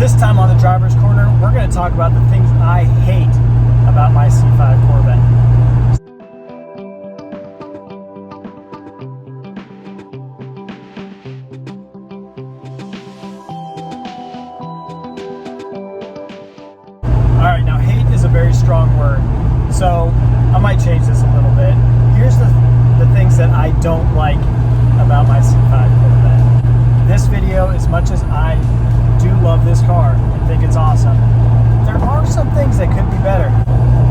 This time on the Driver's Corner, we're going to talk about the things I hate about my C5 Corvette. Alright, now hate is a very strong word, so I might change this a little bit. Here's the things that I don't like about my C5 Corvette. This video, as much as I do love this car and think it's awesome, there are some things that could be better.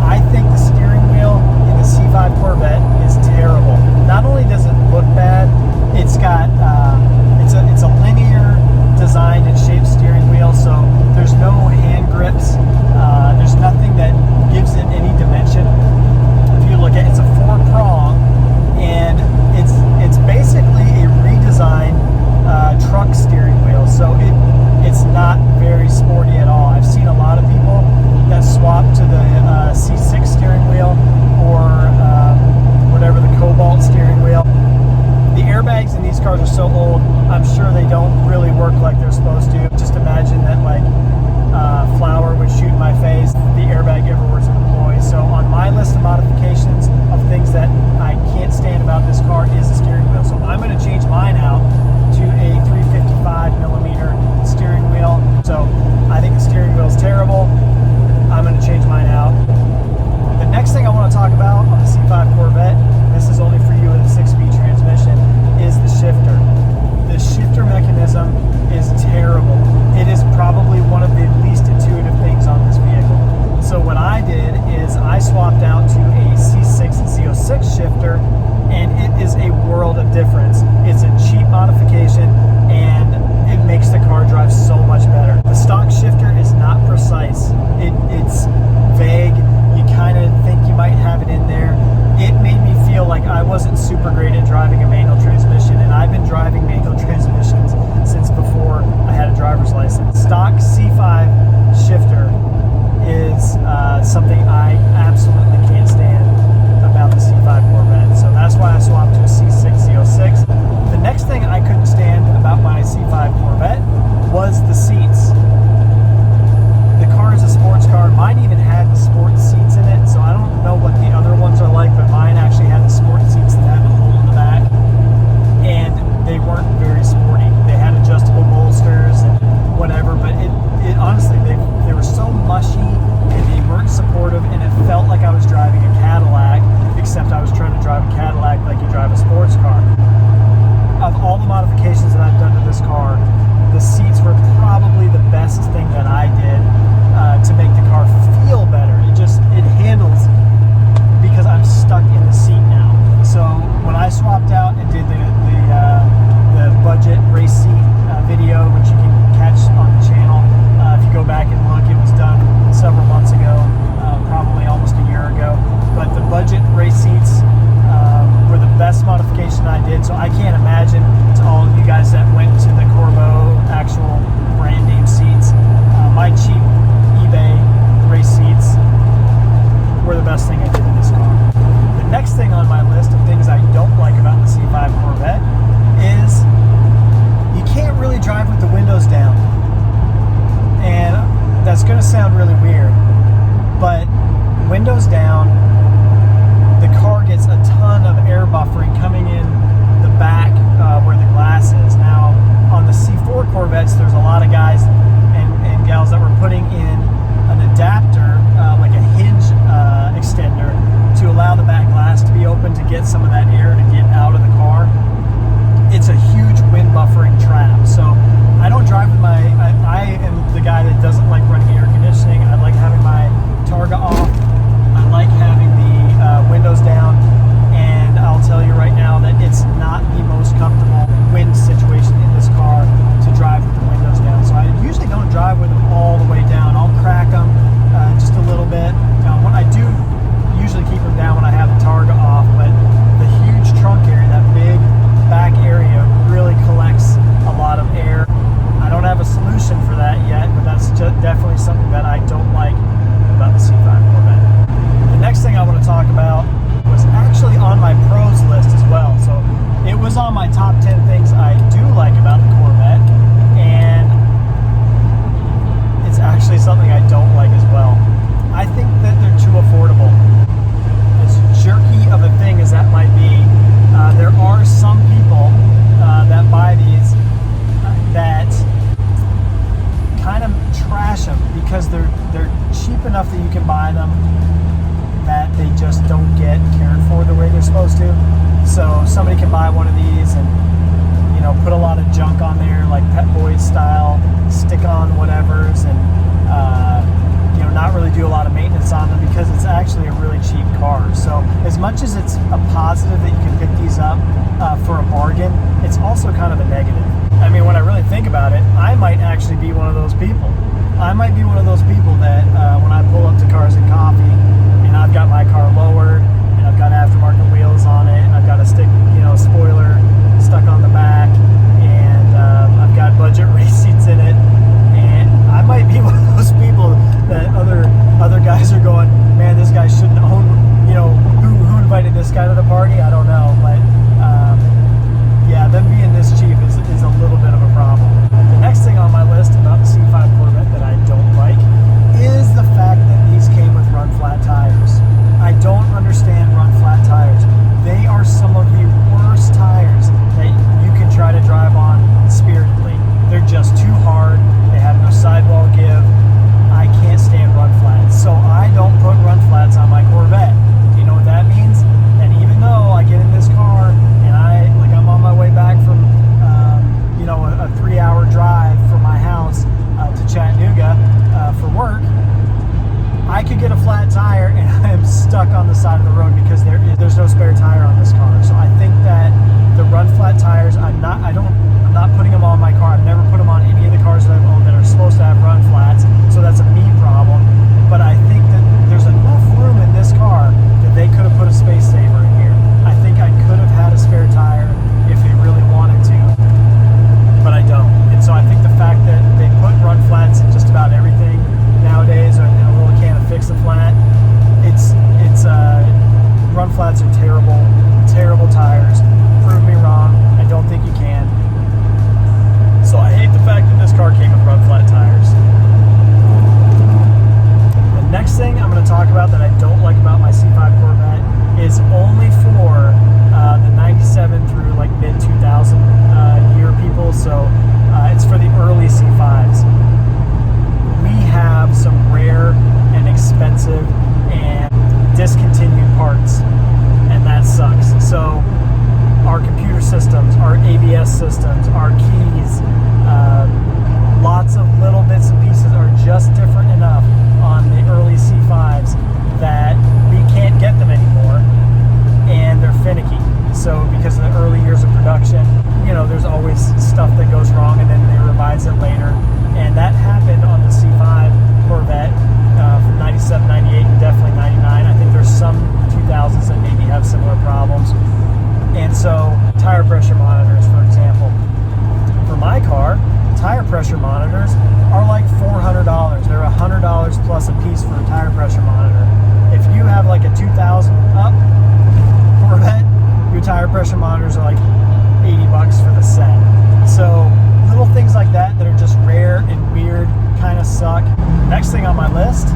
I think the steering wheel in the C5 Corvette is terrible. Not only does it look bad, it's got it's a linear designed and shaped steering wheel, so there's no hand grips. There's nothing that gives it any dimension. If you look at it, it's a 4-prong, and it's basically a redesigned truck steering wheel, so it's not very sporty at all. I've seen a lot of people that swap to the C6 steering wheel or whatever, the Cobalt steering wheel. The airbags in these cars are so old, I'm sure they don't really work like they're supposed to. Just imagine that flour would shoot in my face, the airbag ever were to deploy. So on my list of modifications of things that I can't stand about this car is the steering wheel. So I'm going to change mine out to a 355mm steering wheel. So I think the steering wheel is terrible. I'm going to change mine out. The next thing I want to talk about on the C5 Corvette, this is only for you with a 6-speed transmission, is the shifter. The shifter mechanism is terrible. It is probably one of the least intuitive things on this vehicle. So what I did is I swapped out to a C6 Z06 shifter, and it is a world of difference. It's a cheap modification, and it makes the car drive so much better. The stock shifter is not precise. It's vague. You kind of think you might have it in there. It made me feel like I wasn't super great at driving a manual transmission, and I've been driving manual transmissions since before I had a driver's license. Stock C5 shifter is something I absolutely can't stand about the C5 Corvette, so that's why I swapped to a C6 Z06. The next thing I couldn't stand about my C5 Corvette was the seats. The car is a sports car. Mine even had the sport seats in it, so I don't know what the other ones are like, but mine actually had the sport seats that have a hole in the back, and they weren't very sporty. They had adjustable bolsters and whatever, but it honestly, they were so mushy, and they weren't supportive, and it felt like I was driving a Cadillac, except I was trying to drive a Cadillac like you drive a sports car. Of all the modifications that I've done to this car, the seats were probably the best thing that I did to make the car feel better. It handles, because I'm stuck in the seat now. So when I swapped out and did the budget race seat video, which you can catch on the channel, if you go back and look, it was done several months ago, probably almost a year ago. But the budget race seats were the best modification I did, so I can't imagine to all of you guys that went to the Corvo actual brand name seats. My cheap eBay race seats were the best thing I did in this car. The next thing on my list of things I don't like about the C5 Corvette is you can't really drive with the windows down. And that's going to sound really weird, but windows down, the car gets a ton of air buffering coming in the back where the glass is. Now, on the C4 Corvettes, there's a lot of guys and gals that were putting in an adapter, like a hinge extender, to allow the back glass to be open to get some of that air to get out of the car. It's a huge wind buffering trap. So I don't drive with I am the guy that doesn't like running air conditioning. I like having my Targa off. I like having the windows down, and I'll tell you right now that it's not the most comfortable wind situation in this car to drive with the windows down. So I usually trash them because they're cheap enough that you can buy them, that they just don't get cared for the way they're supposed to. So somebody can buy one of these and, you know, put a lot of junk on there, like Pet Boys style, stick on whatevers, and you know, not really do a lot of maintenance on them because it's actually a really cheap car. So as much as it's a positive that you can pick these up for a bargain, it's also kind of a negative. I mean, when I really think about it, I might actually be one of those people. I might be one of those people that when I pull up to Cars and Coffee and I've got my car lowered and I've got Aftermarket Wheels on it and I've got a stick, you know, spoiler stuck on the back, and I've got budget receipts in it, and I might be one of those people that other guys are going, man, this guy shouldn't own, you know, who invited this guy to the party? I don't know, but yeah, them being this cheap is a little bit of a problem. The next thing on my list about the C5 Corvette that I don't like is the fact that these came with run flat tires. I don't understand run flat tires. They are some of the worst tires that you can try to drive on spiritedly. They're just too hard. They have no sidewall give. I can't stand run flats, so I don't put run flats on my Corvette. You know what that means? And even though I get in this car and I'm on my way back from you know, a 3-hour drive from my house to Chattanooga for work, I could get a flat tire and I am stuck on the side of the road because there's no spare tire on this car. So I think that the run flat tires, I'm not putting them on my car. I've never put them on any of the cars that I've owned that are supposed to have run flats. So that's a me problem. But I think that there's enough room in this car that they could have put a space saver in here. I think I could have had a spare tire if they really wanted to, but I don't. And so I think the fact that they put run flats in just about everything nowadays, or in a little can of Fix-A-Flat, run flats are terrible tires. Prove me wrong. I don't think you can. So I hate the fact that this car came with run flat tires. The next thing I'm going to talk about that I don't like about my C5 Corvette is only for the 97 through like mid 2000 year people. So it's for the early C5s. We have some rare and expensive and discontinued parts, and that sucks. So our computer systems, our ABS systems, our keys, lots of little bits and pieces are just different enough on the early C5s that we can't get them anymore, and they're finicky. So because of the early years of production, you know, there's always stuff that goes wrong and then they revise it later. And that happened on the C5 Corvette from 97, 98, and definitely 99. I think there's some 2000s that maybe have similar problems. And so tire pressure monitors, for example. For my car, tire pressure monitors are like $400. They're $100 plus a piece for a tire pressure monitor. If you have like a 2000 up Corvette, your tire pressure monitors are like $80 for the set. So little things like that are just rare and weird, kind of suck. Next thing on my list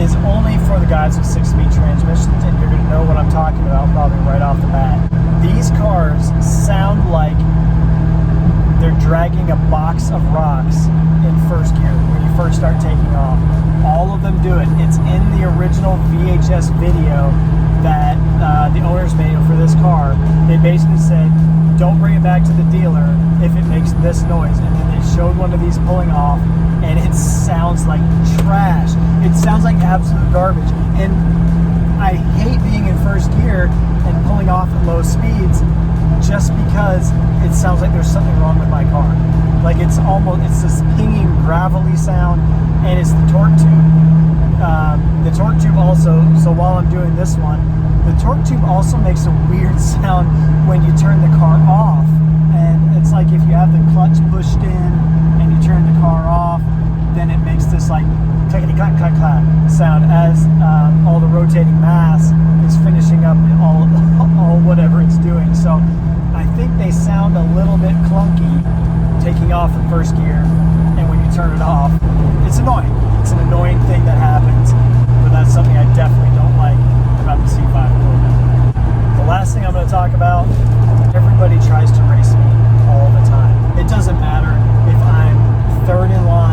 is only for the guys with 6-speed transmissions, and you're going to know what I'm talking about probably right off the bat. These cars sound like they're dragging a box of rocks in first gear when you first start taking off. All of them do it. It's in the original VHS video that the owner's manual for this car. They basically said, don't bring it back to the dealer if it makes this noise. And then they showed one of these pulling off, and it sounds like trash. It sounds like absolute garbage. And I hate being in first gear and pulling off at low speeds just because it sounds like there's something wrong with my car. Like it's this pinging, gravelly sound, and it's the torque tube. The torque tube also, so while I'm doing this one, the torque tube also makes a weird sound when you turn the car off. And it's like if you have the clutch pushed in and you turn the car off, then it makes this like clickety-clack-clack-clack sound as all the rotating mass is finishing up all whatever it's doing. So I think they sound a little bit clunky taking off in first gear, and when you turn it off, it's annoying. It's an annoying thing that happens, but that's something I definitely don't like about the C5 Corvette. The last thing I'm going to talk about, everybody tries to race me all the time. It doesn't matter if I'm third in line